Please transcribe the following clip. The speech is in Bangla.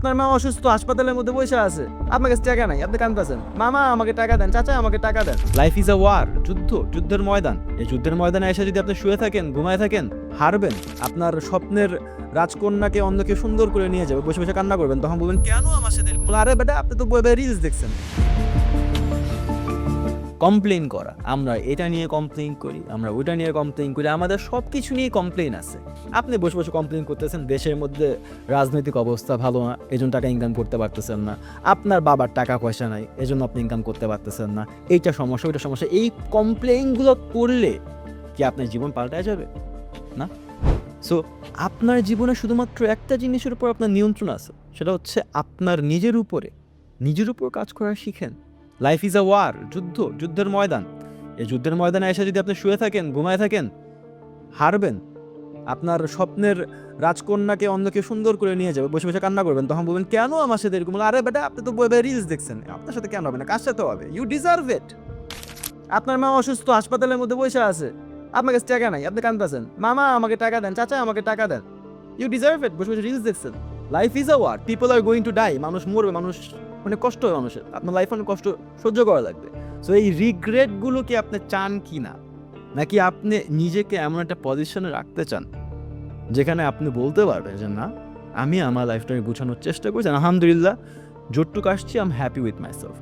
আপনার মা অসুস্থ, হাসপাতালের মধ্যে বসে আছে, আপনার কাছে টাকা নাই, আপনি কাঁদতেছেন, মামা আমাকে টাকা দেন, চাচা আমাকে টাকা দেন। লাইফ ইজ আ ওয়ার, যুদ্ধের ময়দান। এই যুদ্ধের ময়দানে এসে যদি আপনি শুয়ে থাকেন, ঘুমায় থাকেন, হারবেন। আপনার স্বপ্নের রাজকন্যাকে অন্যকে সুন্দর করে নিয়ে যাবে, বসে বসে কান্না করবেন, তখন বলবেন কেন আমার সাথে এরকম? আরে বেটা, আপনি তো রিলস দেখছেন। কমপ্লেন করা, আমরা এটা নিয়ে কমপ্লেন করি, আমরা ওইটা নিয়ে কমপ্লেন করি, আমাদের সব কিছু নিয়ে কমপ্লেন আছে। আপনি বসে বসে কমপ্লেন করতেছেন দেশের মধ্যে রাজনৈতিক অবস্থা ভালো না, এজন্য টাকা ইনকাম করতে পারতেছেন না। আপনার বাবার টাকা পয়সা নাই, এজন্য আপনি ইনকাম করতে পারতেছেন না। এইটা সমস্যা, ওইটা সমস্যা। এই কমপ্লেনগুলো করলে কি আপনার জীবন পাল্টায় যাবে? না। সো আপনার জীবনে শুধুমাত্র একটা জিনিসের উপর আপনার নিয়ন্ত্রণ আছে, সেটা হচ্ছে আপনার নিজের উপর কাজ করা শিখেন। লাইফ ইজ আ ওয়ার, যুদ্ধের ময়দান। এই যুদ্ধের ময়দানে এসে যদি আপনি শুয়ে থাকেন, ঘুমায় থাকেন, হারবেন। আপনার স্বপ্নের রাজকন্যাকে অন্যকে সুন্দর করে নিয়ে যাবে, বসে বসে কান্না করবেন, তখন বলবেন কেন আমার সাথে এরকম? আরে বেটা, আপনি তো রিলস দেখছেন, আপনার সাথে কেন হবে না? কার সাথে হবে? You deserve it. আপনার মা অসুস্থ, হাসপাতালের মধ্যে বসে আছে, আপনার কাছে টাকা নাই, আপনি কাঁদতেছেন, মামা আমাকে টাকা দেন, চাচা আমাকে টাকা দেন। ইউ ডিজার্ভ ইট। বসে বসে রিলস দেখছেন। Life is a war, people are going to die. মানুষ মরবে, মানুষ অনেক কষ্ট হয় মানুষের। আপনার লাইফে অনেক কষ্ট সহ্য করা লাগবে। সো এই রিগ্রেটগুলো কি আপনি চান কি না, নাকি আপনি নিজেকে এমন একটা পজিশনে রাখতে চান যেখানে আপনি বলতে পারবেন যে না, আমি আমার লাইফটাকে গুছানোর চেষ্টা করছি, আলহামদুলিল্লাহ, যতটুকু আসছি, I am happy with my self.